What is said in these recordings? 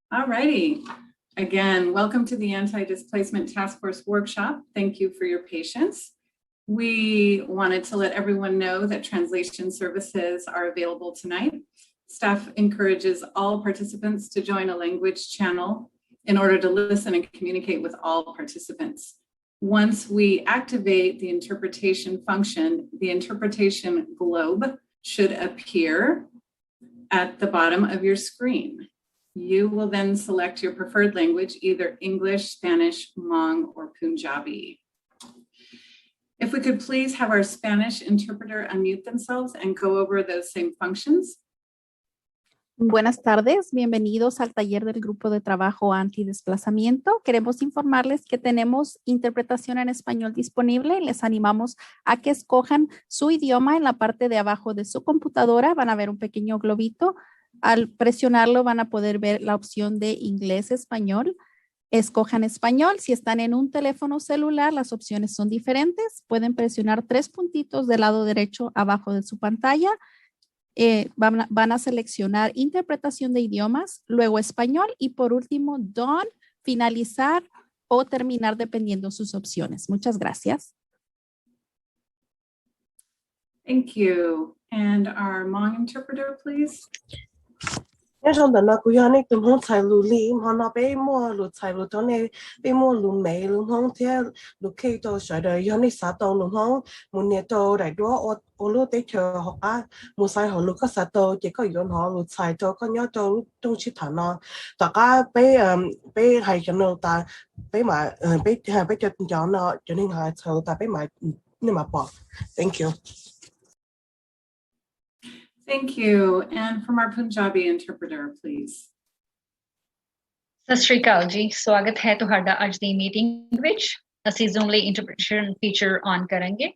All righty. Again, welcome to the Anti-Displacement Task Force Workshop. Thank you for your patience. We wanted to let everyone know that translation services are available tonight. Staff encourages all participants to join a language channel in order to listen and communicate with all participants. Once we activate the interpretation function, the interpretation globe should appear at the bottom of your screen. You will then select your preferred language, either English, Spanish, Hmong, or Punjabi. If we could please have our Spanish interpreter unmute themselves and go over those same functions. Buenas tardes, bienvenidos al taller del grupo de trabajo Anti-Displacement. Queremos informarles que tenemos interpretación en español disponible. Les animamos a que escojan su idioma en la parte de abajo de su computadora. Van a ver un pequeño globito. Al presionarlo van a poder ver la opción de inglés-español. Escojan español. Si están en un teléfono celular, las opciones son diferentes. Pueden presionar 3 puntitos del lado derecho abajo de su pantalla. Van a seleccionar interpretación de idiomas, luego español y por último, done, finalizar o terminar dependiendo sus opciones. Muchas gracias. Thank you. And our Hmong interpreter, please. Em trong đợt nào cũng anh tụm hông chạy lù lì mà nó bé mua lù chạy lù đó này bé mua lù mày lù hông theo lù khi tôi sợ đời anh sát tàu lù hông muốn nhớ tôi đại đua ô lù tới chờ học á muốn sai họ lù có sát tàu chỉ có yon họ lù chạy tôi có nhớ tôi trong chiếc thằng nó tất cả bé hay cho nó ta bé mà bé cho nó cho nên hay chờ ta bé mà nhưng mà bỏ. Thank you. Thank you. And from our Punjabi interpreter, please. ਸਤਿ ਸ਼੍ਰੀ ਅਕਾਲ ਜੀ, ਸਵਾਗਤ ਹੈ ਤੁਹਾਡਾ ਅੱਜ ਦੀ meeting ਵਿੱਚ। ਅਸੀਂ Zoom ਲਈ interpretation feature on ਕਰਾਂਗੇ।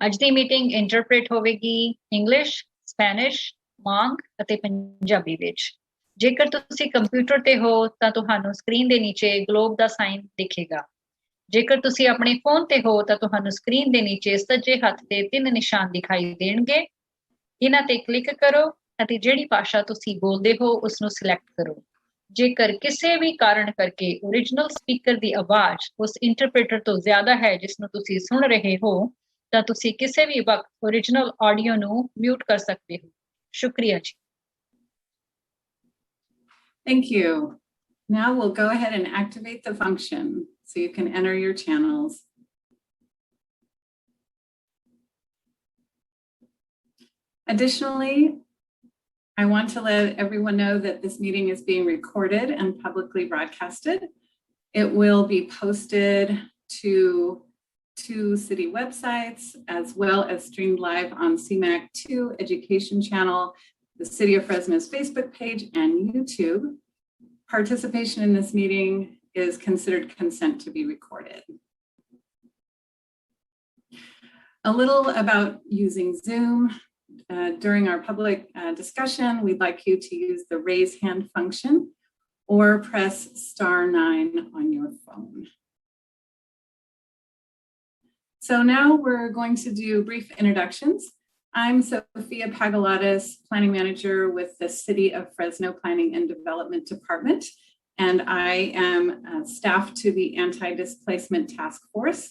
ਅੱਜ ਦੀ ਮੀਟਿੰਗ ਇੰਟਰਪ੍ਰੀਟ ਹੋਵੇਗੀ ਇੰਗਲਿਸ਼, ਸਪੈਨਿਸ਼, ਹਮਾਂਗ ਅਤੇ ਪੰਜਾਬੀ ਵਿੱਚ। ਜੇਕਰ ਤੁਸੀਂ ਕੰਪਿਊਟਰ ਤੇ ਹੋ ਤਾਂ ਤੁਹਾਨੂੰ ਸਕਰੀਨ ਦੇ ਨੀਚੇ ਗਲੋਬ ਦਾ ਸਾਈਨ ਦਿਖੇਗਾ। ਜੇਕਰ ਤੁਸੀਂ ਆਪਣੇ ਫੋਨ ਤੇ ਹੋ ਤਾਂ ਤੁਹਾਨੂੰ ਸਕਰੀਨ ਦੇ ਨੀਚੇ ਸੱਜੇ ਹੱਥ ਦੇ 3 ਨਿਸ਼ਾਨ ਦਿਖਾਈ ਦੇਣਗੇ। ਇਹਨਾਂ ਤੇ ਕਲਿੱਕ ਕਰੋ ਅਤੇ ਜਿਹੜੀ ਭਾਸ਼ਾ ਤੁਸੀਂ ਬੋਲਦੇ ਹੋ ਉਸ ਨੂੰ ਸਿਲੈਕਟ ਕਰੋ। ਜੇਕਰ ਕਿਸੇ ਵੀ ਕਾਰਨ ਕਰਕੇ ਓਰੀਜਨਲ ਸਪੀਕਰ ਦੀ ਆਵਾਜ਼ ਉਸ ਇੰਟਰਪ੍ਰੀਟਰ ਤੋਂ ਜ਼ਿਆਦਾ ਹੈ ਜਿਸ ਨੂੰ ਤੁਸੀਂ ਸੁਣ ਰਹੇ ਹੋ ਤਾਂ ਤੁਸੀਂ ਕਿਸੇ ਵੀ ਵਕਤ ਓਰੀਜਨਲ ਆਡੀਓ ਨੂੰ ਮਿਊਟ ਕਰ ਸਕਦੇ ਹੋ। ਸ਼ੁਕਰੀਆ ਜੀ। Thank you. Now we'll go ahead and activate the function so you can enter your channels. Additionally, I want to let everyone know that this meeting is being recorded and publicly broadcasted. It will be posted to 2 city websites as well as streamed live on CMAC 2 education channel, the City of Fresno's Facebook page, and YouTube. Participation in this meeting is considered consent to be recorded. A little about using Zoom. During our public discussion, we'd like you to use the raise hand function or press *9 on your phone. So now we're going to do brief introductions. I'm Sophia Pagalatis, Planning Manager with the City of Fresno Planning and Development Department, and I am staff to the Anti-Displacement Task Force.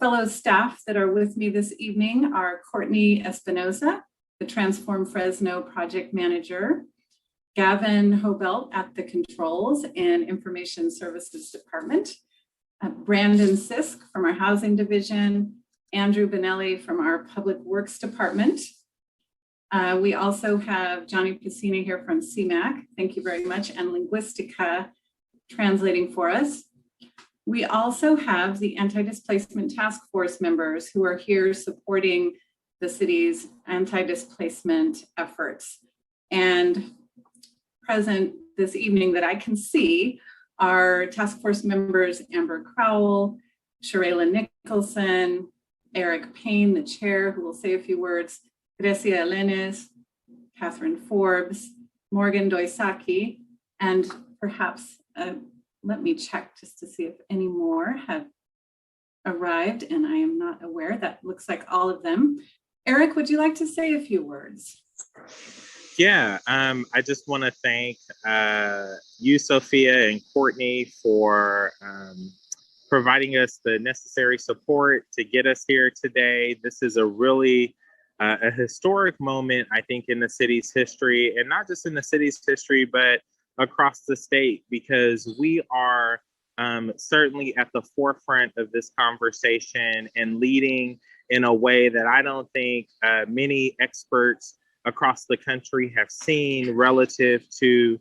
Fellow staff that are with me this evening are Courtney Espinoza, the Transform Fresno Project Manager, Gavin Hobelt at the Controls and Information Services Department, Brandon Sisk from our Housing Division, Andrew Benelli from our Public Works Department. We also have Johnny Piscina here from CMAC, thank you very much, and Linguistica translating for us. We also have the Anti-Displacement Task Force members who are here supporting the city's anti-displacement efforts. And present this evening that I can see are task force members Amber Crowell, Sharayla Nicholson, Eric Payne, the chair, who will say a few words, Grecia Elenes, Catherine Forbes, Morgan Doisaki, and perhaps let me check just to see if any more have arrived, and I am not aware. That looks like all of them. Eric, would you like to say a few words? Yeah, I just want to thank you, Sophia, and Courtney for providing us the necessary support to get us here today. This is a really a historic moment, I think, in the city's history, and not just in the city's history, but across the state, because we are certainly at the forefront of this conversation and leading in a way that I don't think many experts across the country have seen relative to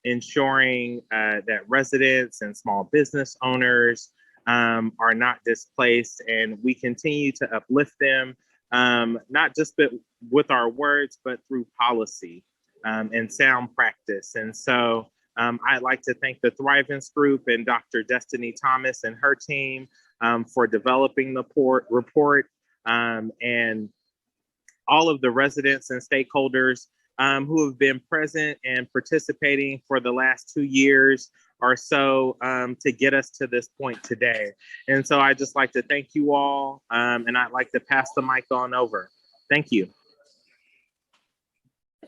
ensuring that residents and small business owners are not displaced, and we continue to uplift them, not just with our words, but through policy and sound practice. And so I'd like to thank the Thrivance Group and Dr. Destiny Thomas and her team for developing the report, and all of the residents and stakeholders who have been present and participating for the last 2 years or so to get us to this point today. And so I'd just like to thank you all, and I'd like to pass the mic on over. Thank you.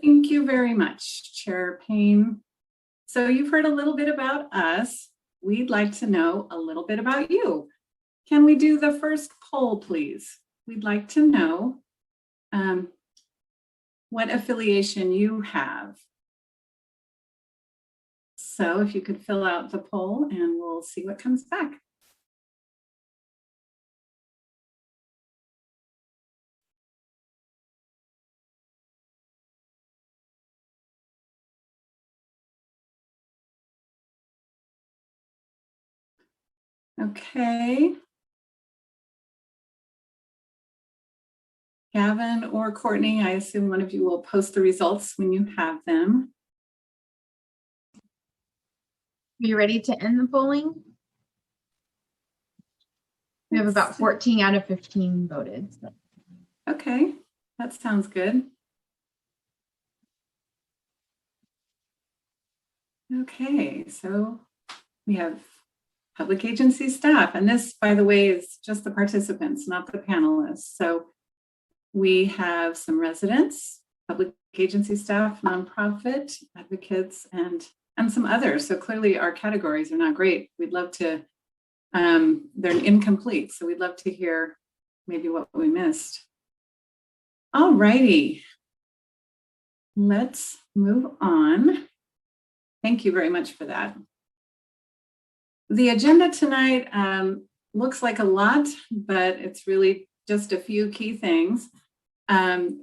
Thank you very much, Chair Payne. So you've heard a little bit about us. We'd like to know a little bit about you. Can we do the first poll, please? We'd like to know what affiliation you have. So if you could fill out the poll and we'll see what comes back. Okay. Gavin or Courtney, I assume one of you will post the results when you have them. Are you ready to end the polling? We have about 14 out of 15 voted. So. Okay, that sounds good. Okay, so we have public agency staff, and this, by the way, is just the participants, not the panelists. So we have some residents, public agency staff, nonprofit, advocates, and some others. So clearly our categories are not great. We'd love to, they're incomplete. So we'd love to hear maybe what we missed. All righty, let's move on. Thank you very much for that. The agenda tonight looks like a lot, but it's really just a few key things.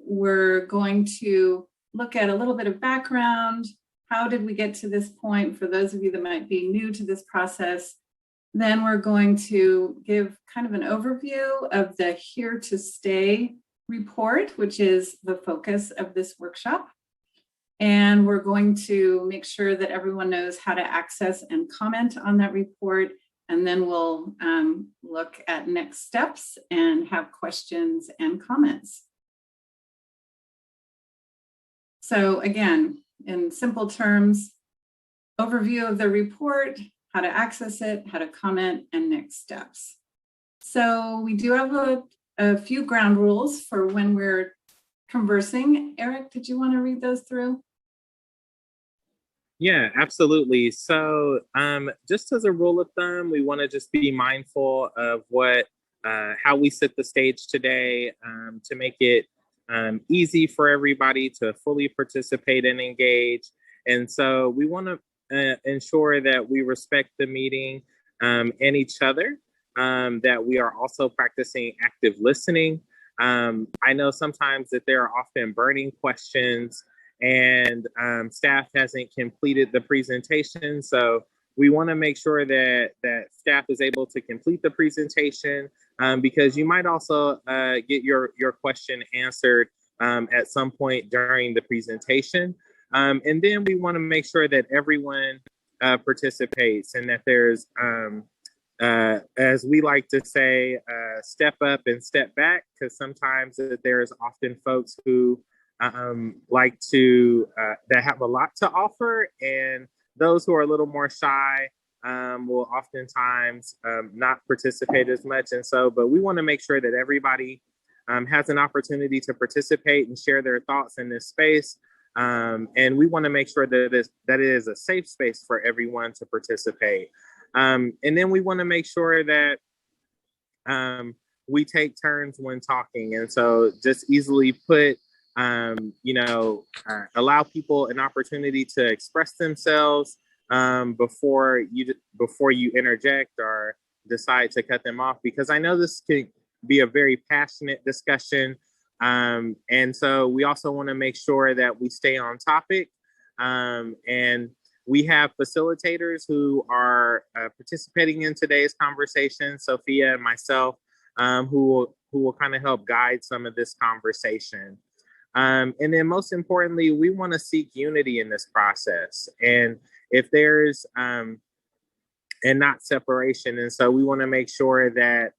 We're going to look at a little bit of background. How did we get to this point for those of you that might be new to this process? Then we're going to give kind of an overview of the Here to Stay report, which is the focus of this workshop. And we're going to make sure that everyone knows how to access and comment on that report. And then we'll look at next steps and have questions and comments. So again, in simple terms, overview of the report, how to access it, how to comment, and next steps. So we do have a few ground rules for when we're conversing. Eric, did you want to read those through? Yeah, absolutely. So just as a rule of thumb, we want to just be mindful of how we set the stage today to make it easy for everybody to fully participate and engage. And so we want to ensure that we respect the meeting and each other, that we are also practicing active listening. I know sometimes that there are often burning questions and staff hasn't completed the presentation. So we want to make sure that staff is able to complete the presentation because you might also get your question answered at some point during the presentation. And then we want to make sure that everyone participates and that there's, as we like to say, step up and step back, because sometimes there's often folks who like to, that have a lot to offer, and those who are a little more shy will oftentimes not participate as much. And so, but we want to make sure that everybody has an opportunity to participate and share their thoughts in this space. And we want to make sure that it is a safe space for everyone to participate. And then we want to make sure that we take turns when talking. And so just easily put, allow people an opportunity to express themselves before you interject or decide to cut them off, because I know this could be a very passionate discussion. And so we also want to make sure that we stay on topic. And we have facilitators who are participating in today's conversation, Sophia and myself, who will kind of help guide some of this conversation. And then most importantly, we want to seek unity in this process. And if there's, and not separation. And so we want to make sure that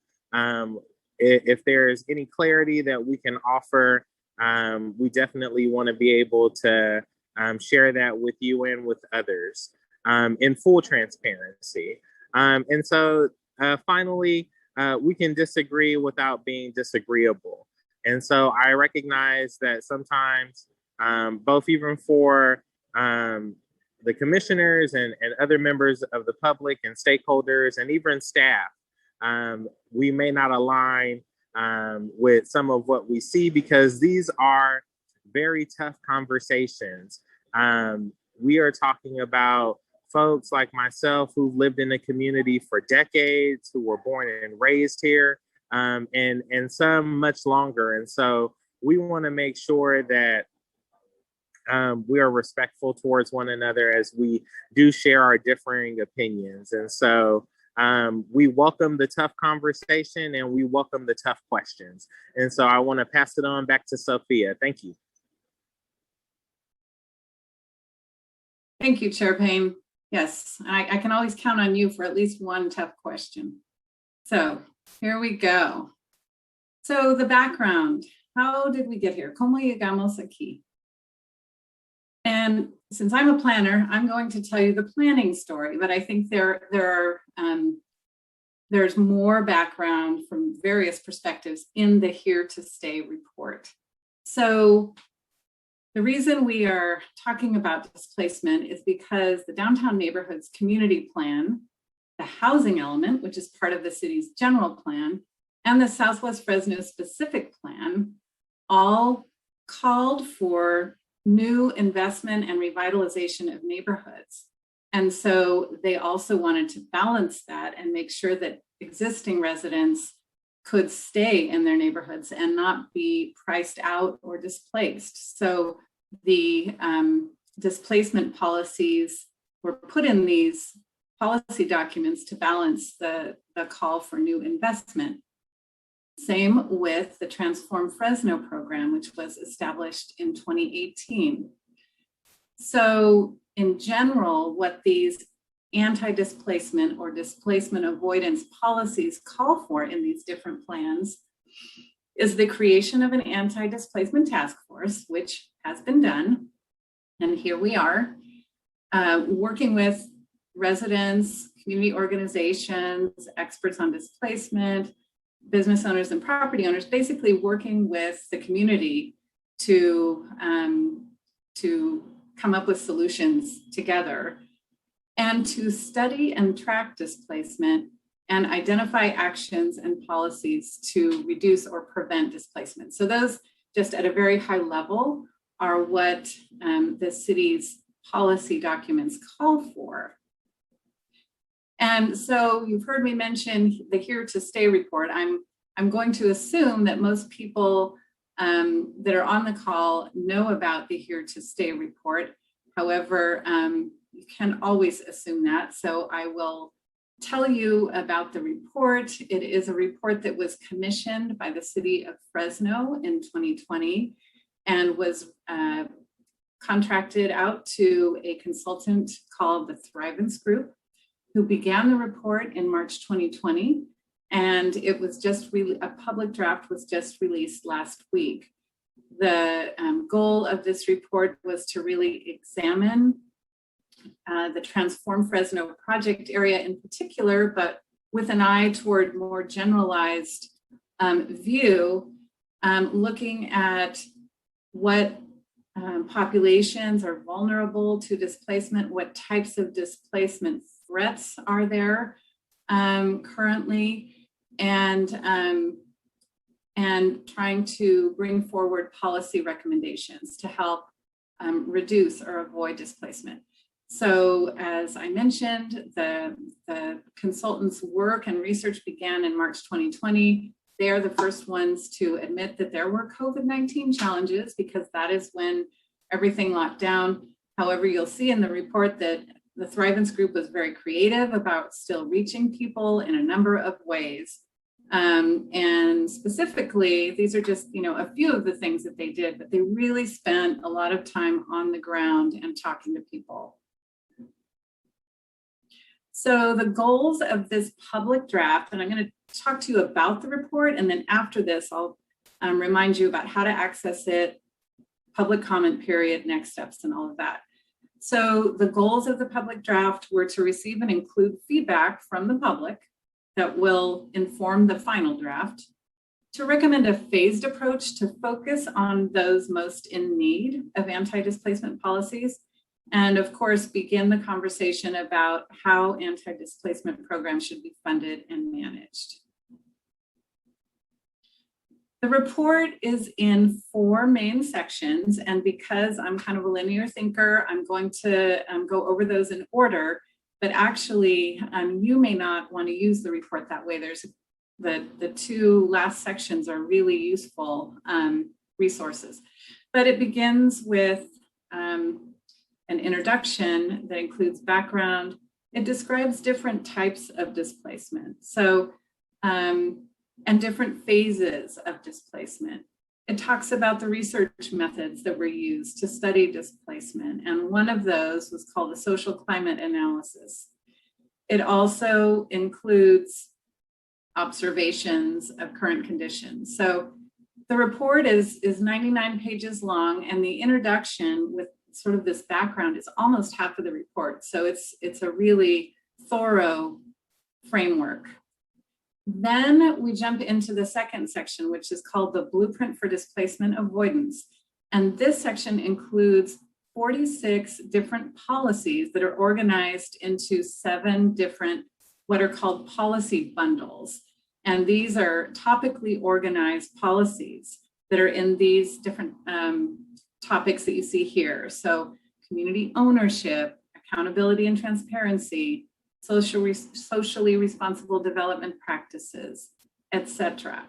if there's any clarity that we can offer, we definitely want to be able to share that with you and with others in full transparency. And so finally, we can disagree without being disagreeable. And so I recognize that sometimes, both even for the commissioners and other members of the public and stakeholders and even staff, we may not align with some of what we see, because these are very tough conversations. We are talking about folks like myself who've lived in the community for decades, who were born and raised here, and some much longer. And so we want to make sure that we are respectful towards one another as we do share our differing opinions. And so we welcome the tough conversation and we welcome the tough questions. And so I want to pass it on back to Sophia. Thank you. Thank you, Chair Payne. Yes, I can always count on you for at least one tough question. So here we go. So the background, how did we get here? ¿Cómo llegamos aquí? And since I'm a planner, I'm going to tell you the planning story, but I think there's more background from various perspectives in the Here to Stay report. So the reason we are talking about displacement is because the Downtown Neighborhoods Community Plan, the housing element, which is part of the city's general plan, and the Southwest Fresno specific plan all called for new investment and revitalization of neighborhoods. And so they also wanted to balance that and make sure that existing residents could stay in their neighborhoods and not be priced out or displaced. So the displacement policies were put in these policy documents to balance the call for new investment. Same with the Transform Fresno program, which was established in 2018. So in general, what these anti-displacement or displacement avoidance policies call for in these different plans is the creation of an anti-displacement task force, which has been done. And here we are working with residents, community organizations, experts on displacement, business owners and property owners, basically working with the community to come up with solutions together and to study and track displacement and identify actions and policies to reduce or prevent displacement. So those, just at a very high level, are what the city's policy documents call for. And so you've heard me mention the Here to Stay report. I'm going to assume that most people that are on the call know about the Here to Stay report. However, you can always assume that. So I will tell you about the report. It is a report that was commissioned by the city of Fresno in 2020 and was contracted out to a consultant called the Thrivance Group, who began the report in March 2020. And it was just really, a public draft was just released last week. The goal of this report was to really examine the Transform Fresno project area in particular, but with an eye toward more generalized view, looking at what populations are vulnerable to displacement, what types of displacement threats are there currently, and trying to bring forward policy recommendations to help reduce or avoid displacement. So as I mentioned, the consultants' work and research began in March 2020. They are the first ones to admit that there were COVID-19 challenges because that is when everything locked down. However, you'll see in the report that the Thrivance group was very creative about still reaching people in a number of ways. And specifically, these are just, a few of the things that they did, but they really spent a lot of time on the ground and talking to people. So the goals of this public draft, and I'm going to talk to you about the report, and then after this, I'll remind you about how to access it, public comment period, next steps, and all of that. So the goals of the public draft were to receive and include feedback from the public that will inform the final draft, to recommend a phased approach to focus on those most in need of anti-displacement policies, and of course, begin the conversation about how anti-displacement programs should be funded and managed. The report is in 4 main sections, and because I'm kind of a linear thinker, I'm going to go over those in order, but actually you may not want to use the report that way. There's the 2 last sections are really useful resources, but it begins with an introduction that includes background. It describes different types of displacement. So, and different phases of displacement. It talks about the research methods that were used to study displacement. And one of those was called the social climate analysis. It also includes observations of current conditions. So the report is 99 pages long, and the introduction with sort of this background is almost half of the report. So it's a really thorough framework. Then we jump into the second section, which is called the Blueprint for Displacement Avoidance. And this section includes 46 different policies that are organized into 7 different, what are called policy bundles. And these are topically organized policies that are in these different topics that you see here. So community ownership, accountability and transparency, socially responsible development practices, etc.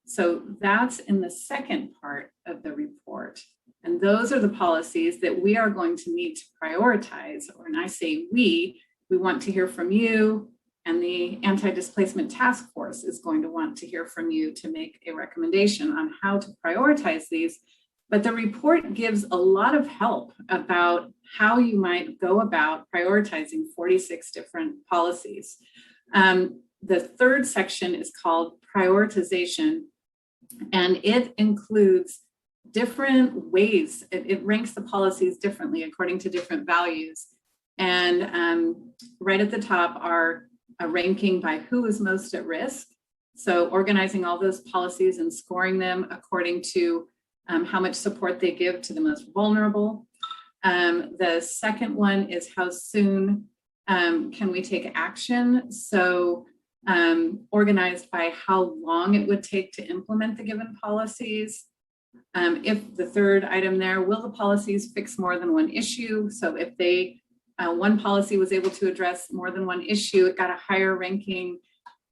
So that's in the second part of the report. And those are the policies that we are going to need to prioritize. Or when I say we want to hear from you, and the Anti-Displacement Task Force is going to want to hear from you to make a recommendation on how to prioritize these. But the report gives a lot of help about how you might go about prioritizing 46 different policies. The third section is called Prioritization, and it includes different ways. It ranks the policies differently according to different values. And right at the top are a ranking by who is most at risk. So organizing all those policies and scoring them according to how much support they give to the most vulnerable. The second one is how soon can we take action? So organized by how long it would take to implement the given policies. If the third item there, will the policies fix more than one issue? So if one policy was able to address more than one issue, it got a higher ranking.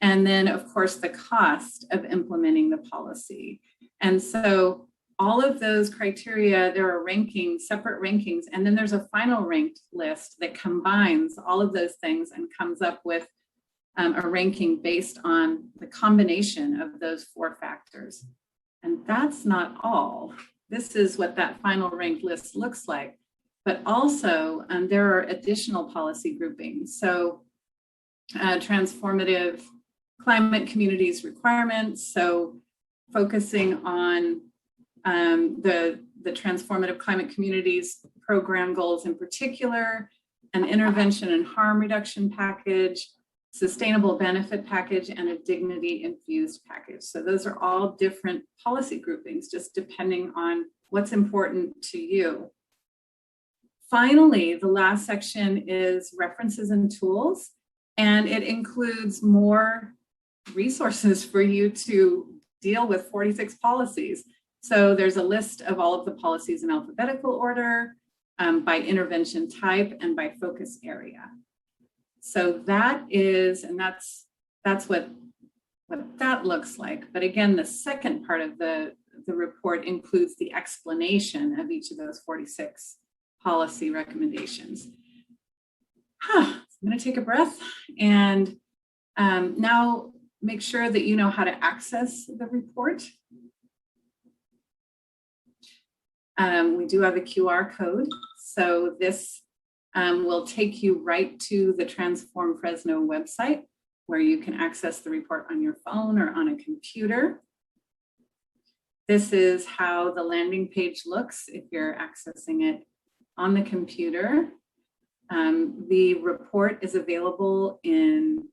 And then of course, the cost of implementing the policy. And so all of those criteria, there are rankings, separate rankings, and then there's a final ranked list that combines all of those things and comes up with a ranking based on the combination of those 4 factors. And that's not all. This is what that final ranked list looks like. But also there are additional policy groupings. So transformative climate communities requirements. So focusing on the transformative climate communities program goals in particular, an intervention and harm reduction package, sustainable benefit package, and a dignity infused package. So those are all different policy groupings, just depending on what's important to you. Finally, the last section is references and tools, and it includes more resources for you to deal with 46 policies. So there's a list of all of the policies in alphabetical order, by intervention type, and by focus area. So that is, and that's what that looks like. But again, the second part of the report includes the explanation of each of those 46 policy recommendations. I'm going to take a breath and now make sure that you know how to access the report. We do have a QR code, so this will take you right to the Transform Fresno website, where you can access the report on your phone or on a computer. This is how the landing page looks if you're accessing it on the computer. The report is available in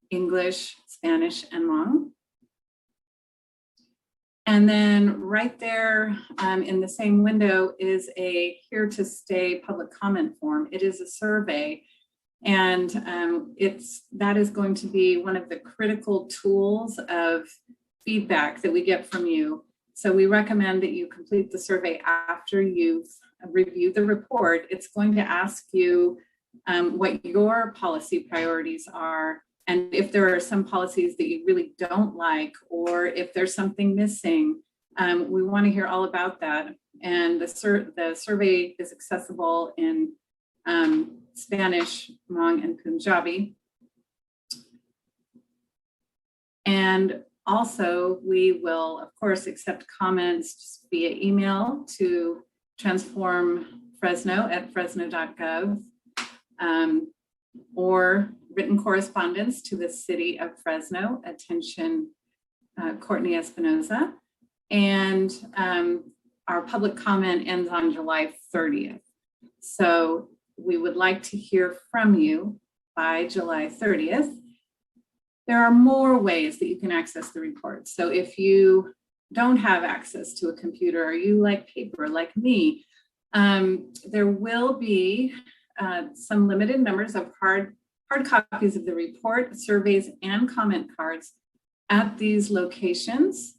English, Spanish, and Hmong. And then right there in the same window is a here to stay public comment form. It is a survey, and that is going to be one of the critical tools of feedback that we get from you. So we recommend that you complete the survey after you've reviewed the report. It's going to ask you what your policy priorities are, and if there are some policies that you really don't like, or if there's something missing. We want to hear all about that. And the survey is accessible in Spanish, Hmong, and Punjabi. And also, we will, of course, accept comments just via email to transformfresno@fresno.gov, or written correspondence to the City of Fresno, attention Courtney Espinoza. And our public comment ends on July 30th. So we would like to hear from you by July 30th. There are more ways that you can access the report. So if you don't have access to a computer, or you like paper like me, there will be some limited numbers of hard copies of the report, surveys, and comment cards at these locations,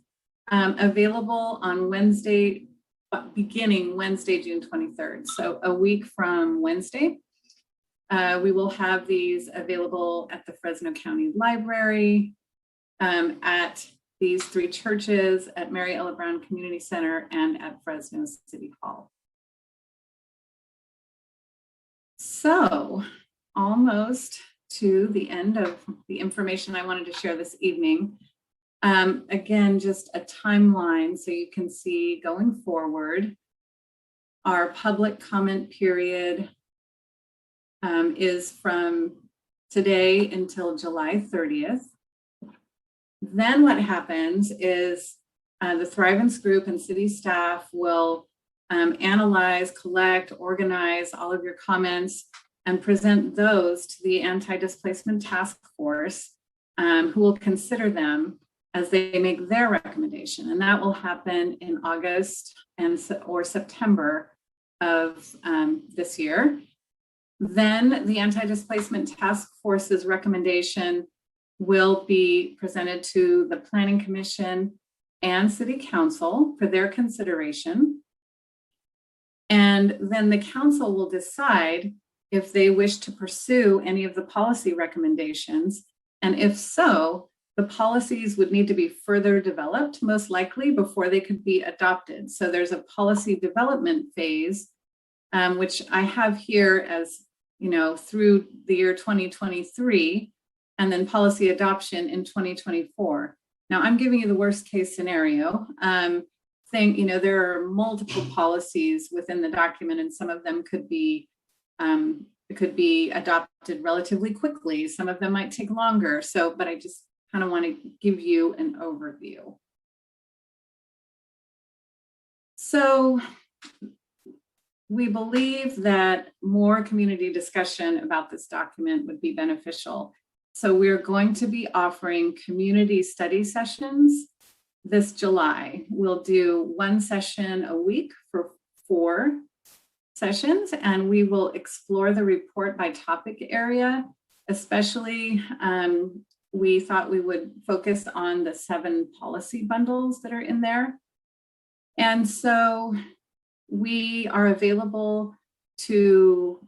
available on Wednesday, beginning Wednesday, June 23rd. So a week from Wednesday. We will have these available at the Fresno County Library, at these 3 churches, at Mary Ella Brown Community Center, and at Fresno City Hall. So almost to the end of the information I wanted to share this evening. Again, just a timeline so you can see going forward. Our public comment period is from today until July 30th. Then what happens is the Thrivance group and city staff will analyze, collect, organize all of your comments and present those to the Anti-Displacement Task Force, who will consider them as they make their recommendation. And that will happen in August or September of this year. Then the Anti-Displacement Task Force's recommendation will be presented to the Planning Commission and City Council for their consideration. And then the council will decide if they wish to pursue any of the policy recommendations. And if so, the policies would need to be further developed, most likely, before they could be adopted. So there's a policy development phase, which I have here as, through the year 2023, and then policy adoption in 2024. Now I'm giving you the worst case scenario. There are multiple policies within the document, and some of them could be adopted relatively quickly. Some of them might take longer. But I just kind of want to give you an overview. So we believe that more community discussion about this document would be beneficial. So we're going to be offering community study sessions this July. We'll do one session a week for 4 sessions, and we will explore the report by topic area. Especially, we thought we would focus on the 7 policy bundles that are in there. And so we are available to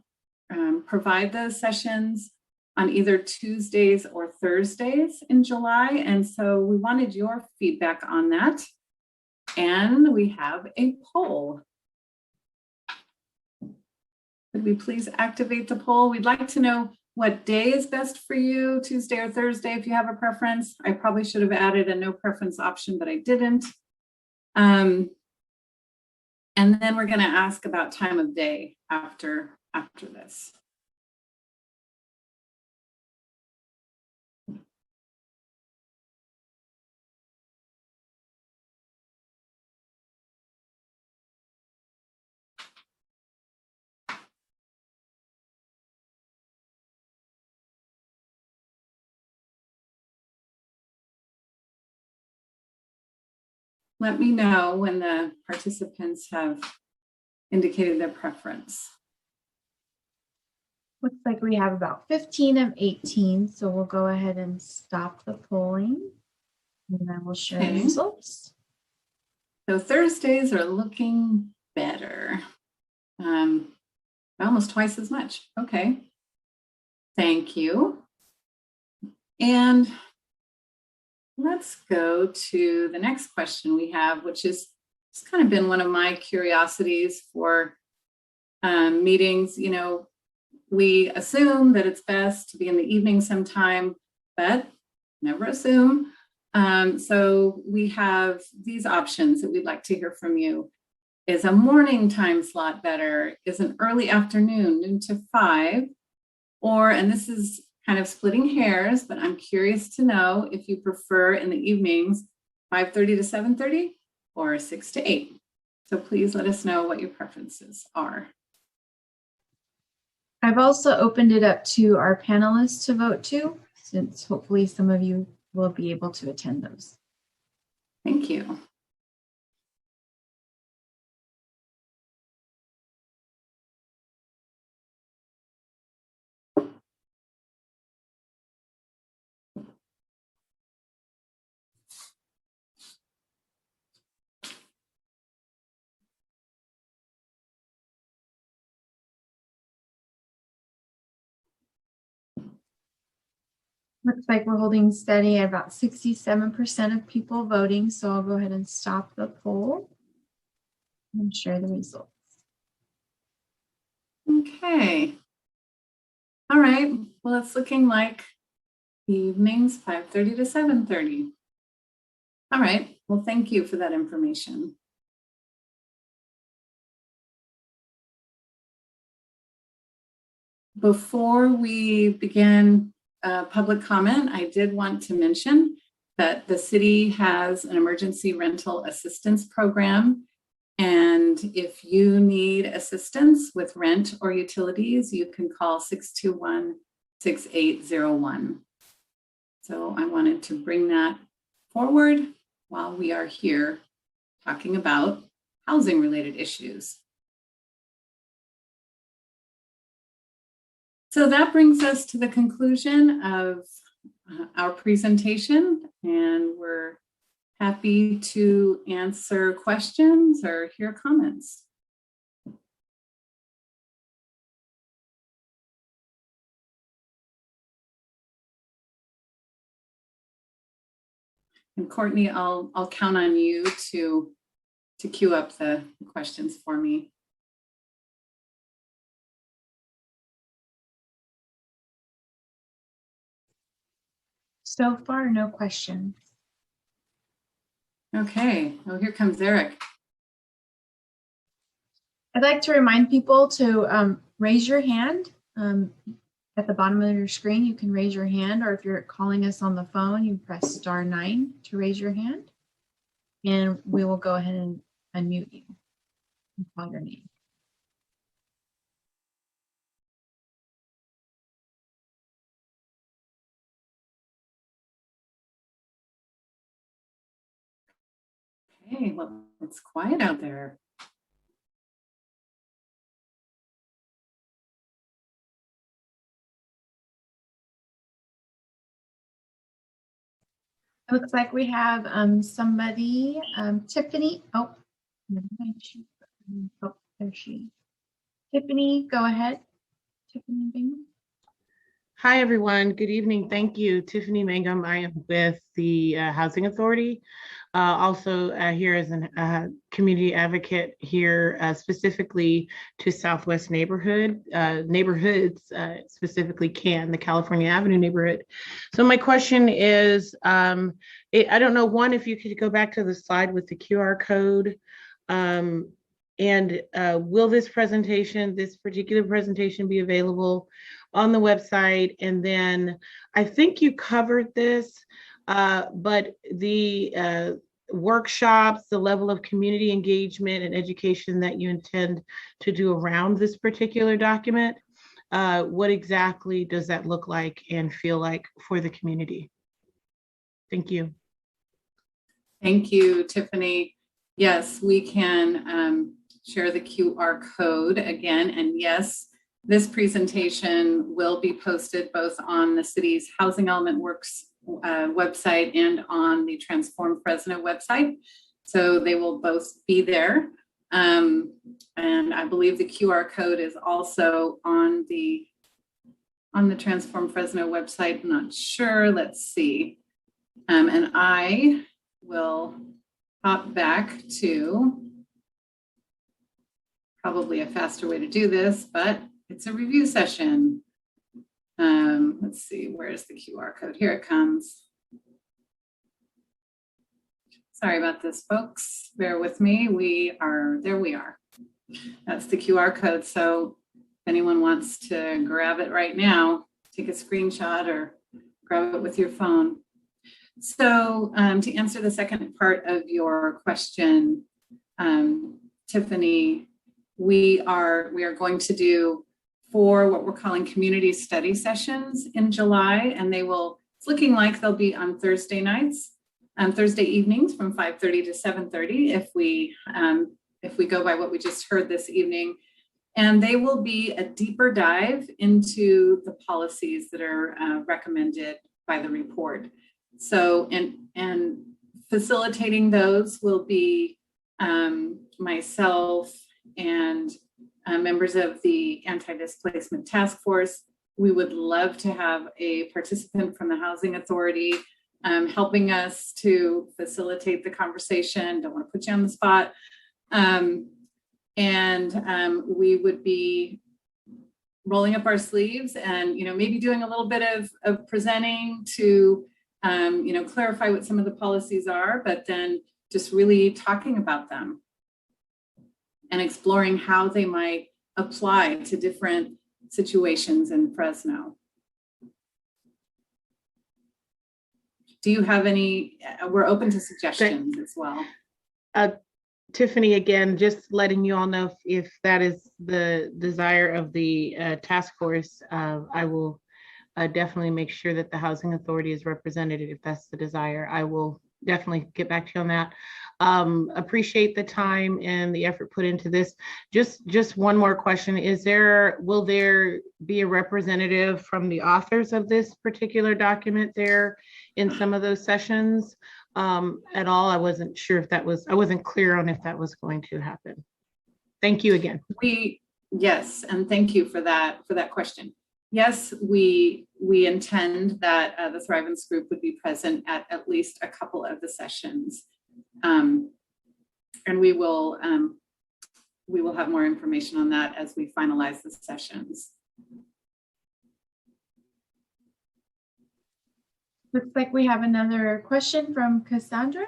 provide those sessions on either Tuesdays or Thursdays in July. And so we wanted your feedback on that. And we have a poll. Could we please activate the poll? We'd like to know what day is best for you, Tuesday or Thursday, if you have a preference. I probably should have added a no preference option, but I didn't. And then we're going to ask about time of day after this. Let me know when the participants have indicated their preference. Looks like we have about 15 of 18, so we'll go ahead and stop the polling, and then we'll share the results. So Thursdays are looking better. Almost twice as much. Okay. Thank you. And let's go to the next question we have, which is it's kind of been one of my curiosities for meetings. You know, we assume that it's best to be in the evening sometime, but never assume. So we have these options that we'd like to hear from you. Is a morning time slot better? Is an early afternoon, noon to 5? Or, and this is kind of splitting hairs, but I'm curious to know if you prefer in the evenings 5:30 to 7:30 or 6 to 8. So please let us know what your preferences are. I've also opened it up to our panelists to vote too, since hopefully some of you will be able to attend those. Thank you. Looks like we're holding steady at about 67% of people voting, so I'll go ahead and stop the poll and share the results. Okay. All right. Well, it's looking like evenings 5:30 to 7:30. All right. Well, thank you for that information. Before we begin public comment, I did want to mention that the city has an emergency rental assistance program. And if you need assistance with rent or utilities, you can call 621-6801. So I wanted to bring that forward while we are here talking about housing related issues. So that brings us to the conclusion of our presentation, and we're happy to answer questions or hear comments. And Courtney, I'll count on you to queue up the questions for me. So far, no questions. Okay, well, here comes Eric. I'd like to remind people to raise your hand. At the bottom of your screen, you can raise your hand, or if you're calling us on the phone, you press *9 to raise your hand, and we will go ahead and unmute you and call your name. Hey, well, it's quiet out there. It looks like we have somebody, Tiffany. Oh, never mind. Oh, there she. Tiffany, go ahead. Tiffany Bingham. Hi, everyone. Good evening. Thank you. Tiffany Mangum. I am with the Housing Authority. Also here as a community advocate here specifically to Southwest neighborhoods, specifically the California Avenue neighborhood. So my question is, I don't know, one, if you could go back to the slide with the QR code. And will this particular presentation be available on the website? And then I think you covered this, but the workshops, the level of community engagement and education that you intend to do around this particular document, what exactly does that look like and feel like for the community? Thank you. Thank you, Tiffany. Yes, we can share the QR code again. And yes, this presentation will be posted both on the city's Housing Element Works website and on the Transform Fresno website. So they will both be there. And I believe the QR code is also on the Transform Fresno website. I'm not sure. Let's see. And I will hop back to probably a faster way to do this, but it's a review session. Let's see, where's the QR code? Here it comes. Sorry about this, folks. Bear with me. There we are. That's the QR code. So if anyone wants to grab it right now, take a screenshot or grab it with your phone. So to answer the second part of your question, Tiffany, we are going to do 4 what we're calling community study sessions in July, and it's looking like they'll be on Thursday nights, Thursday evenings from 5:30 to 7:30 if we go by what we just heard this evening. And they will be a deeper dive into the policies that are recommended by the report. So, and facilitating those will be myself and members of the Anti-Displacement Task Force. We would love to have a participant from the Housing Authority helping us to facilitate the conversation. Don't want to put you on the spot. We would be rolling up our sleeves and, maybe doing a little bit of presenting to, clarify what some of the policies are, but then just really talking about them and exploring how they might apply to different situations in Fresno. Do you have any, we're open to suggestions as well. Tiffany, again, just letting you all know if that is the desire of the task force, I will definitely make sure that the Housing Authority is represented if that's the desire. I will definitely get back to you on that. Appreciate the time and the effort put into this. Just one more question. Will there be a representative from the authors of this particular document there in some of those sessions at all? I wasn't sure I wasn't clear on if that was going to happen. Thank you again. Yes, and thank you for that question. Yes, we intend that the Thrivance group would be present at least a couple of the sessions. And we will have more information on that as we finalize the sessions. Looks like we have another question from Cassandra.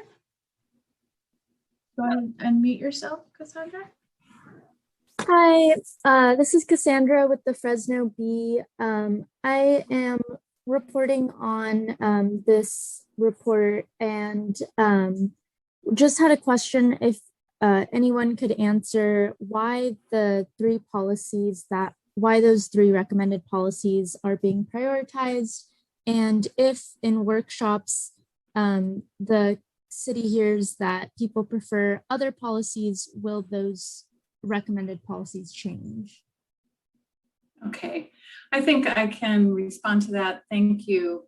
Go ahead and unmute yourself, Cassandra. Hi, this is Cassandra with the Fresno Bee. I am reporting on this report and just had a question if anyone could answer why those 3 recommended policies are being prioritized, and if in workshops the city hears that people prefer other policies, will those recommended policies change? Okay, I think I can respond to that. Thank you,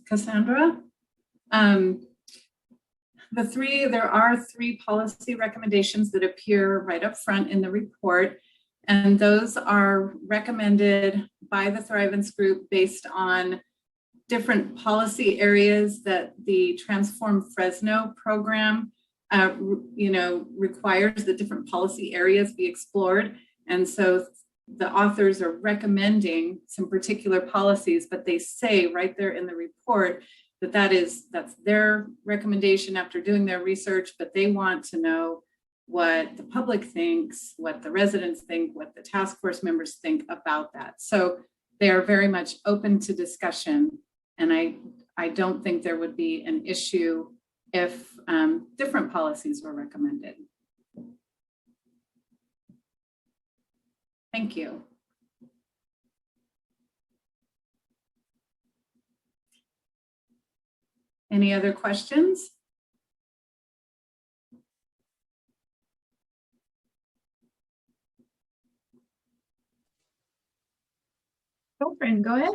Cassandra. There are three policy recommendations that appear right up front in the report, and those are recommended by the Thrivance group based on different policy areas that the Transform Fresno program requires that different policy areas be explored. And so the authors are recommending some particular policies, but they say right there in the report that that's their recommendation after doing their research, but they want to know what the public thinks, what the residents think, what the task force members think about that. So they are very much open to discussion. And I don't think there would be an issue if different policies were recommended. Thank you. Any other questions? Friend, go ahead.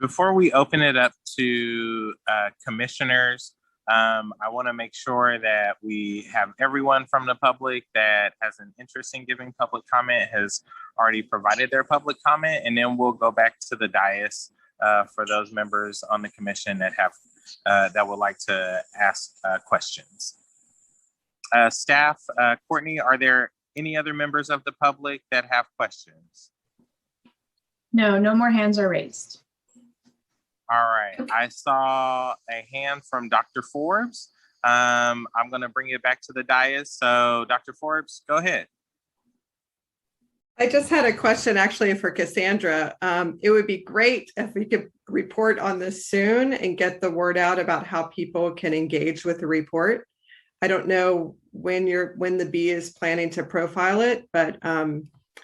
Before we open it up to commissioners, I want to make sure that we have everyone from the public that has an interest in giving public comment has already provided their public comment, and then we'll go back to the dais for those members on the commission that have that would like to ask questions. Staff, Courtney, are there any other members of the public that have questions? No, no more hands are raised. All right, I saw a hand from Dr. Forbes. I'm going to bring it back to the dais. So Dr. Forbes, go ahead. I just had a question actually for Cassandra. It would be great if we could report on this soon and get the word out about how people can engage with the report. I don't know when the bee is planning to profile it, but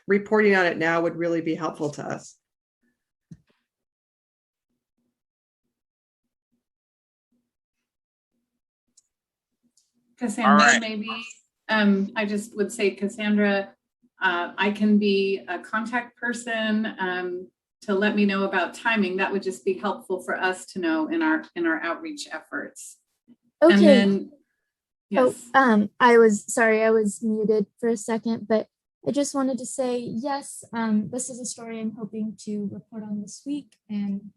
reporting on it now would really be helpful to us. Cassandra, right. maybe I just would say, Cassandra, I can be a contact person to let me know about timing. That would just be helpful for us to know in our outreach efforts. Okay. And then, yes. I was muted for a second, but I just wanted to say, yes, this is a story I'm hoping to report on this week and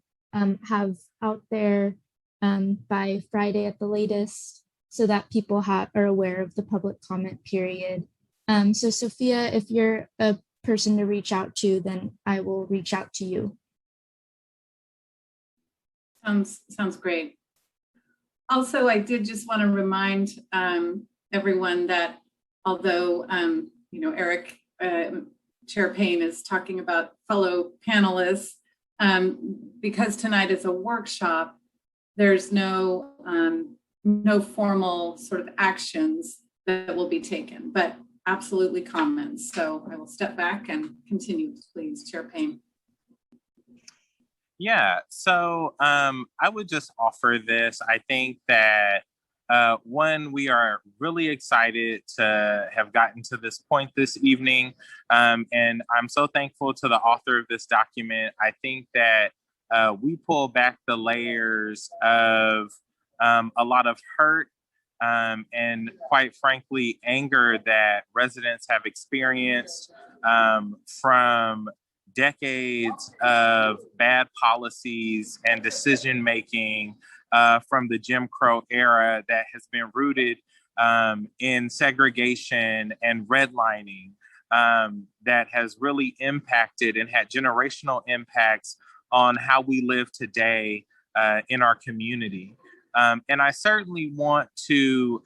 have out there by Friday at the latest, so that people are aware of the public comment period. So Sophia, if you're a person to reach out to, then I will reach out to you. Sounds great. Also, I did just want to remind everyone that although Eric Chair Payne is talking about fellow panelists, because tonight is a workshop, there's no formal sort of actions that will be taken, but absolutely comments. So I will step back and continue, please, Chair Payne. Yeah, so I would just offer this. I think that one, we are really excited to have gotten to this point this evening. And I'm so thankful to the author of this document. I think that we pull back the layers of a lot of hurt and quite frankly, anger that residents have experienced from decades of bad policies and decision-making from the Jim Crow era that has been rooted in segregation and redlining that has really impacted and had generational impacts on how we live today in our community. And I certainly want to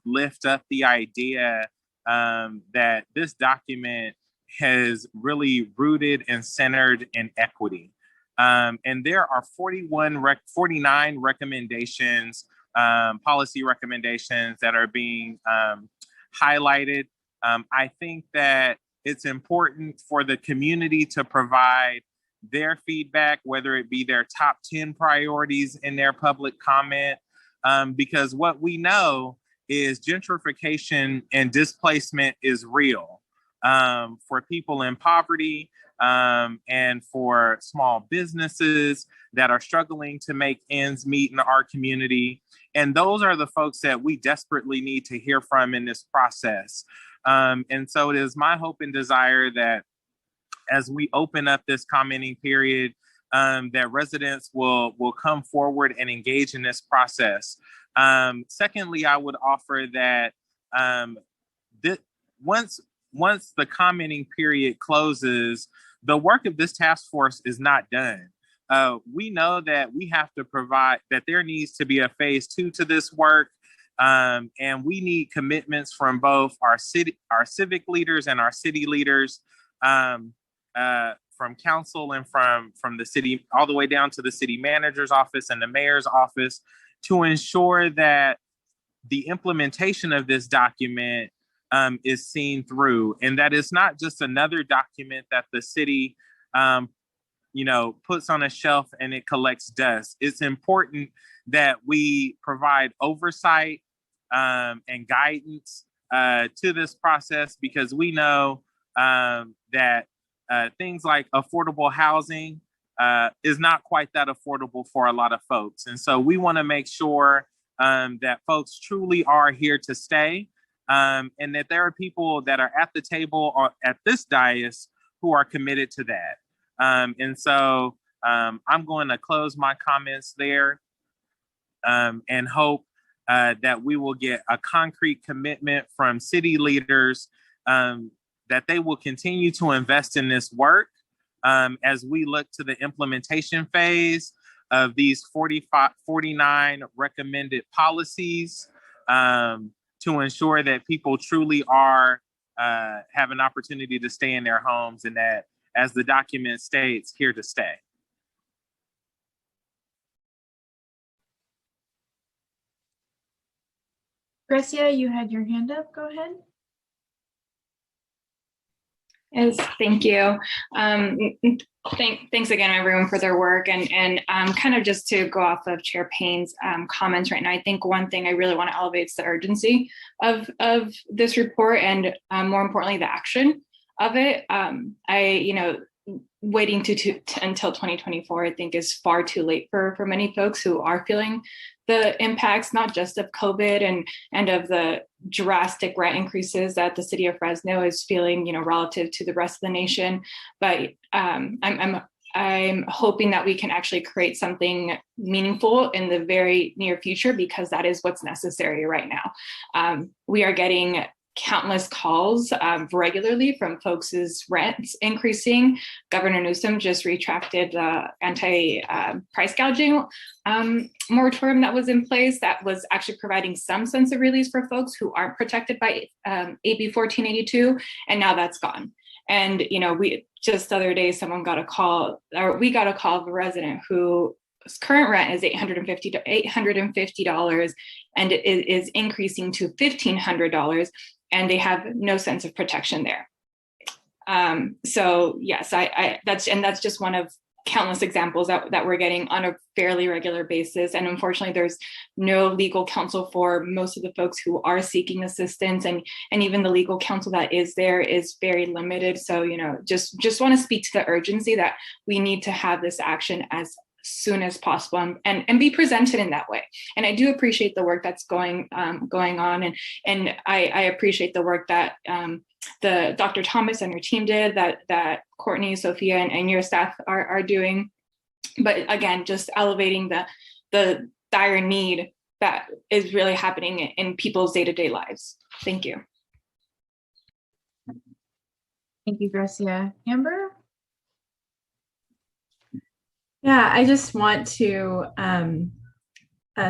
lift up the idea that this document has really rooted and centered in equity. And there are 49 recommendations, policy recommendations that are being highlighted. I think that it's important for the community to provide their feedback, whether it be their top 10 priorities in their public comment, because what we know is gentrification and displacement is real for people in poverty and for small businesses that are struggling to make ends meet in our community. And those are the folks that we desperately need to hear from in this process. And so it is my hope and desire that as we open up this commenting period, that residents will come forward and engage in this process. Secondly, I would offer that once the commenting period closes, the work of this task force is not done. We know that we have to provide, that there needs to be a phase 2 to this work. And we need commitments from both our civic leaders and our city leaders, from council and from the city, all the way down to the city manager's office and the mayor's office, to ensure that the implementation of this document is seen through, and that it's not just another document that the city puts on a shelf and it collects dust. It's important that we provide oversight and guidance to this process, because we know that things like affordable housing is not quite that affordable for a lot of folks. And so we want to make sure that folks truly are here to stay, and that there are people that are at the table or at this dais who are committed to that. And so I'm going to close my comments there and hope that we will get a concrete commitment from city leaders that they will continue to invest in this work as we look to the implementation phase of these 49 recommended policies to ensure that people truly are have an opportunity to stay in their homes, and that, as the document states, here to stay. Grecia, you had your hand up. Go ahead. Yes, thank you. Thanks again, everyone, for their work. And kind of just to go off of Chair Payne's comments right now, I think one thing I really want to elevate is the urgency of this report, and more importantly, the action of it. Waiting until 2024, I think, is far too late for many folks who are feeling the impacts, not just of COVID and of the drastic rent increases that the city of Fresno is feeling, relative to the rest of the nation. But I'm hoping that we can actually create something meaningful in the very near future, because that is what's necessary right now. We are getting countless calls regularly from folks' rents increasing. Governor Newsom just retracted the anti-price gouging moratorium that was in place, that was actually providing some sense of release for folks who aren't protected by AB 1482, and now that's gone. And we just the other day, we got a call of a resident whose current rent is $850, and it is increasing to $1,500. And they have no sense of protection there. So yes, that's just one of countless examples that we're getting on a fairly regular basis. And unfortunately, there's no legal counsel for most of the folks who are seeking assistance, and even the legal counsel that is there is very limited. So just want to speak to the urgency that we need to have this action as soon as possible, and be presented in that way. And I do appreciate the work that's going on, and I appreciate the work that the Dr. Thomas and her team did, that Courtney, Sophia, and your staff are doing. But again, just elevating the dire need that is really happening in people's day-to-day lives. Thank you. Thank you, Grecia. Amber? Yeah, I just want to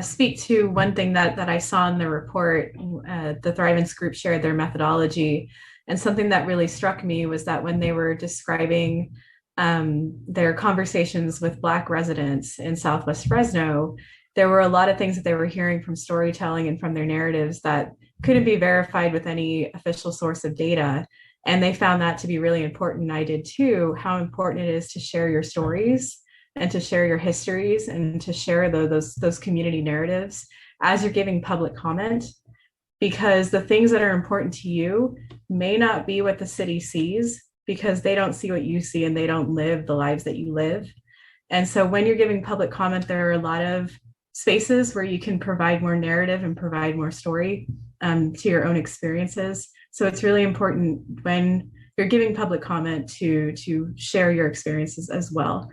speak to one thing that I saw in the report. The Thrivance group shared their methodology, and something that really struck me was that when they were describing their conversations with Black residents in Southwest Fresno, there were a lot of things that they were hearing from storytelling and from their narratives that couldn't be verified with any official source of data. And they found that to be really important. I did too, how important it is to share your stories and to share your histories and to share those community narratives as you're giving public comment, because the things that are important to you may not be what the city sees, because they don't see what you see and they don't live the lives that you live. And so when you're giving public comment, there are a lot of spaces where you can provide more narrative and provide more story to your own experiences. So it's really important when you're giving public comment to share your experiences as well.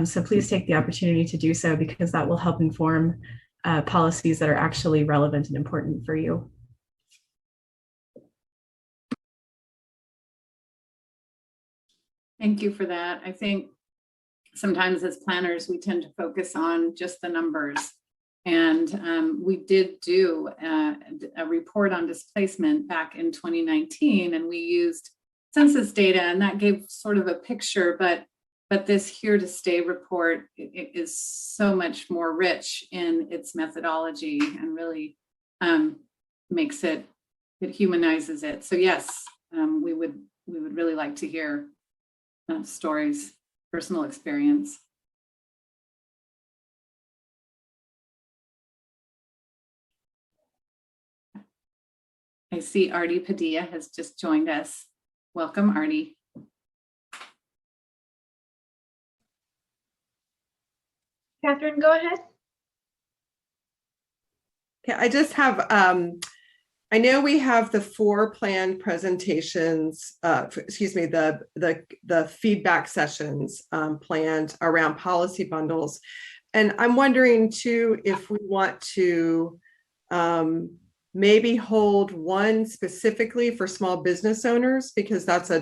So please take the opportunity to do so, because that will help inform policies that are actually relevant and important for you. Thank you for that. I think sometimes as planners, we tend to focus on just the numbers. And we did do a report on displacement back in 2019, and we used census data, and that gave sort of a picture, but this Here to Stay report is so much more rich in its methodology and really makes it humanizes it. So yes, we would really like to hear stories, personal experience. I see Artie Padilla has just joined us. Welcome, Artie. Catherine, go ahead. Okay, I just have, I know we have the 4 planned presentations, the feedback sessions planned around policy bundles. And I'm wondering too, if we want to maybe hold one specifically for small business owners, because that's I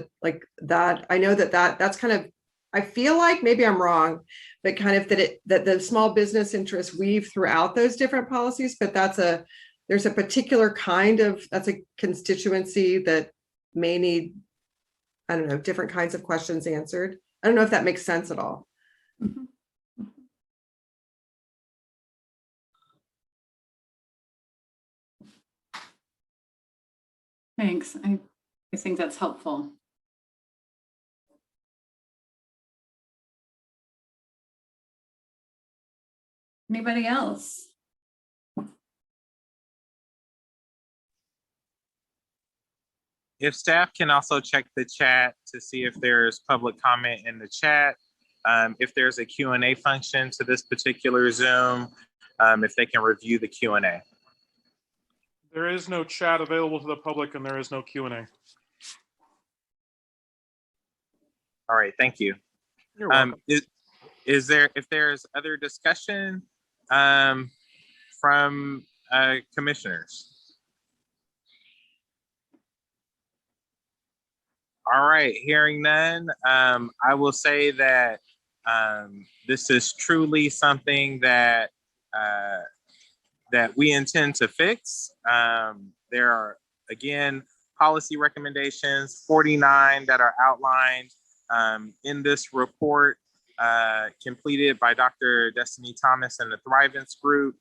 know that's kind of, I feel like maybe I'm wrong, but kind of that the small business interests weave throughout those different policies, but there's a particular kind of, that's a constituency that may need, I don't know, different kinds of questions answered. I don't know if that makes sense at all. Mm-hmm. Thanks. I think that's helpful. Anybody else? If staff can also check the chat to see if there's public comment in the chat, if there's a Q&A function to this particular Zoom, if they can review the Q&A. There is no chat available to the public, and there is no Q&A. All right, thank you. You're welcome. If there's other discussion from commissioners? All right, hearing none, I will say that this is truly something that we intend to fix. There are, again, policy recommendations, 49 that are outlined in this report, completed by Dr. Destiny Thomas and the Thrivance Group.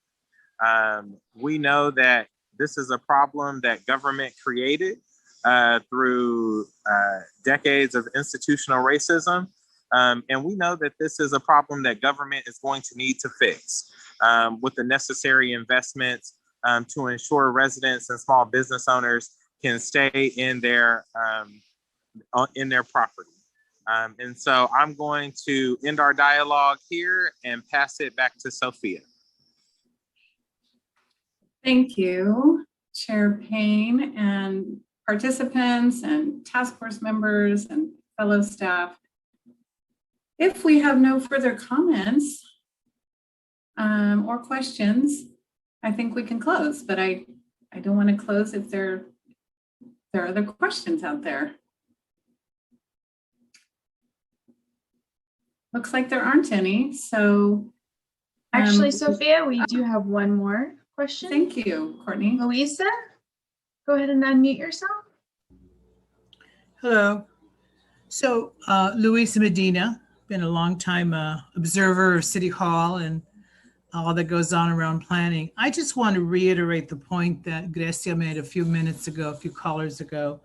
We know that this is a problem that government created through decades of institutional racism. And we know that this is a problem that government is going to need to fix with the necessary investments to ensure residents and small business owners can stay in their property. And so I'm going to end our dialogue here and pass it back to Sophia. Thank you, Chair Payne, and participants and task force members and fellow staff. If we have no further comments or questions, I think we can close, but I don't want to close if there are other questions out there. Looks like there aren't any, so. Actually, Sophia, we do have one more question. Thank you, Courtney. Louisa, go ahead and unmute yourself. Hello. So Luisa Medina, been a long time observer of City Hall and all that goes on around planning. I just want to reiterate the point that Grecia made a few minutes ago, a few callers ago,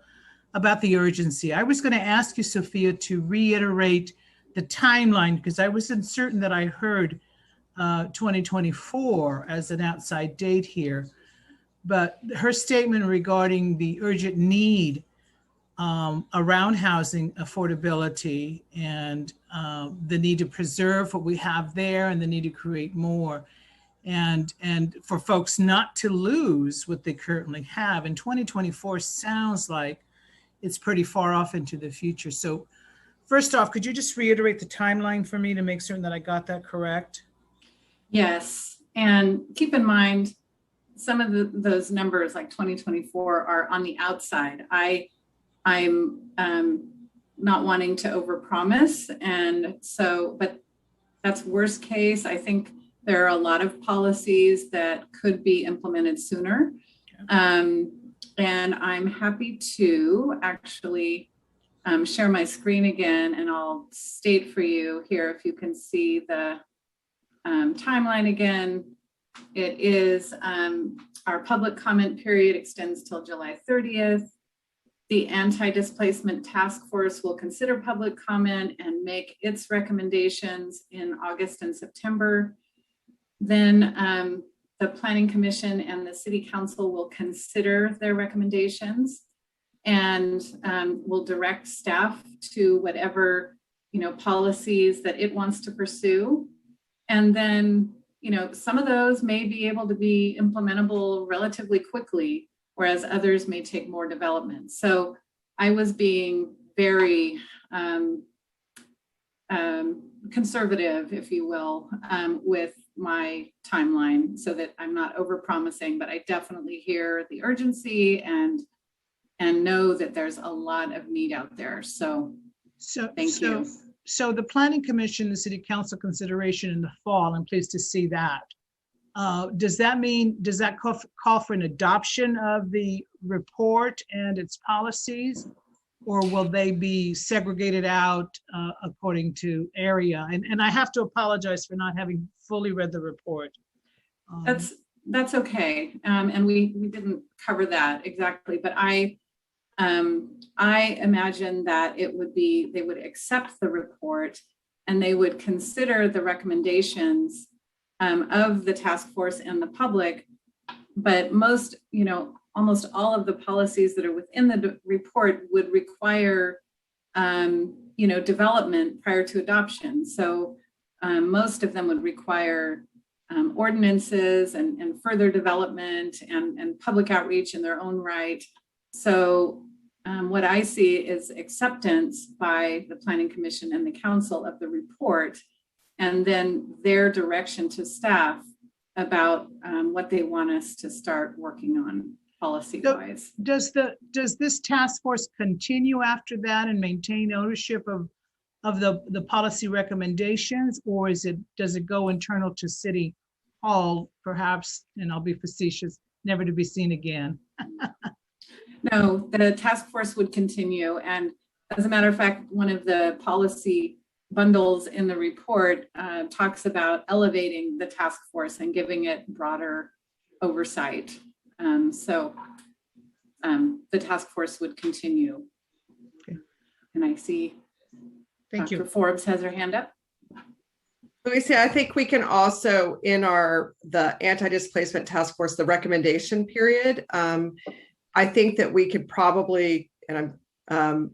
about the urgency. I was going to ask you, Sophia, to reiterate the timeline, because I wasn't certain that I heard 2024 as an outside date here. But her statement regarding the urgent need around housing affordability and the need to preserve what we have there and the need to create more, and for folks not to lose what they currently have. And 2024 sounds like it's pretty far off into the future. So first off, could you just reiterate the timeline for me to make certain that I got that correct? Yes, and keep in mind, some of those numbers like 2024 are on the outside. I'm not wanting to overpromise, and so, but that's worst case. I think there are a lot of policies that could be implemented sooner. Okay. And I'm happy to actually share my screen again, and I'll state for you here if you can see the timeline again. It is our public comment period extends till July 30th. The Anti-Displacement Task Force will consider public comment and make its recommendations in August and September. Then the Planning Commission and the City Council will consider their recommendations and will direct staff to whatever, policies that it wants to pursue. And then, some of those may be able to be implementable relatively quickly, whereas others may take more development. So I was being very conservative, if you will, with my timeline so that I'm not overpromising, but I definitely hear the urgency and know that there's a lot of need out there. So thank you. So the Planning Commission, the City Council consideration in the fall, I'm pleased to see that. Does that call for an adoption of the report and its policies, or will they be segregated out according to area? And I have to apologize for not having fully read the report. That's okay, and we didn't cover that exactly, but I imagine that it would be, they would accept the report and they would consider the recommendations of the task force and the public, but almost all of the policies that are within the report would require, development prior to adoption. So most of them would require ordinances and further development and public outreach in their own right. So what I see is acceptance by the Planning Commission and the Council of the report, and then their direction to staff about what they want us to start working on policy-wise. So does this task force continue after that and maintain ownership of the policy recommendations, or does it go internal to City Hall, perhaps, and I'll be facetious, never to be seen again? No, the task force would continue. And as a matter of fact, one of the policy bundles in the report talks about elevating the task force and giving it broader oversight. So the task force would continue. Okay. And I see Dr. Forbes has her hand up. Let me say, I think we can also, in the anti-displacement task force, the recommendation period, I think that we could probably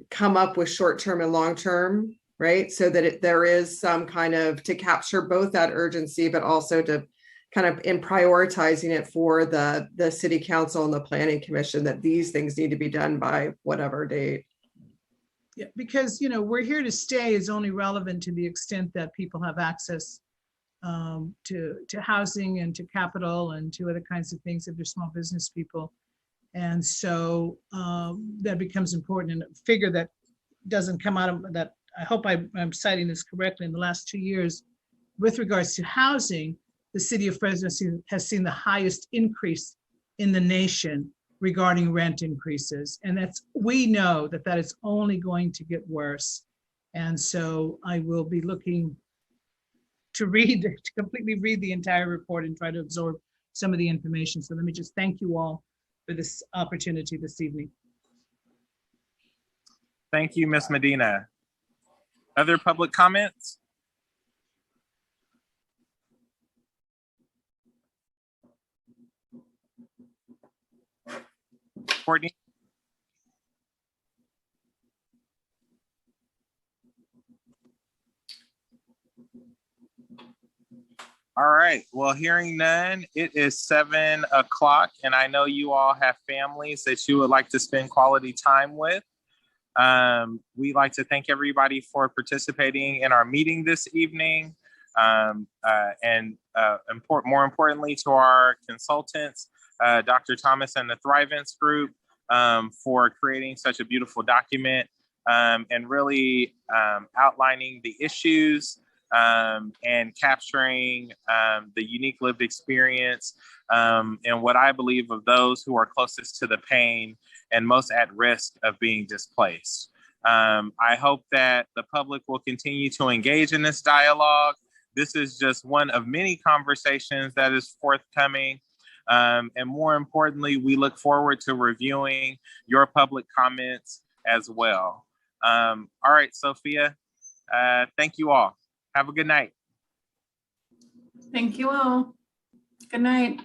come up with short-term and long-term, right? So that there is some kind of, to capture both that urgency, but also to kind of in prioritizing it for the City Council and the Planning Commission, that these things need to be done by whatever date. Yeah, because, we're here to stay is only relevant to the extent that people have access to housing and to capital and to other kinds of things if they're small business people. And so that becomes important, and a figure that doesn't come out of that. I hope I'm citing this correctly. In the last 2 years, with regards to housing, the city of Fresno has seen the highest increase in the nation regarding rent increases. And we know that is only going to get worse. And so I will be looking to completely read the entire report and try to absorb some of the information. So let me just thank you all for this opportunity this evening. Thank you, Ms. Medina. Other public comments? Courtney? All right, well, hearing none, it is 7 o'clock, and I know you all have families that you would like to spend quality time with. We'd like to thank everybody for participating in our meeting this evening, more importantly to our consultants, Dr. Thomas and the Thrivance Group, for creating such a beautiful document and really outlining the issues and capturing the unique lived experience and what I believe of those who are closest to the pain and most at risk of being displaced. I hope that the public will continue to engage in this dialogue. This is just one of many conversations that is forthcoming. And more importantly, we look forward to reviewing your public comments as well. All right, Sophia, thank you all. Have a good night. Thank you all. Good night.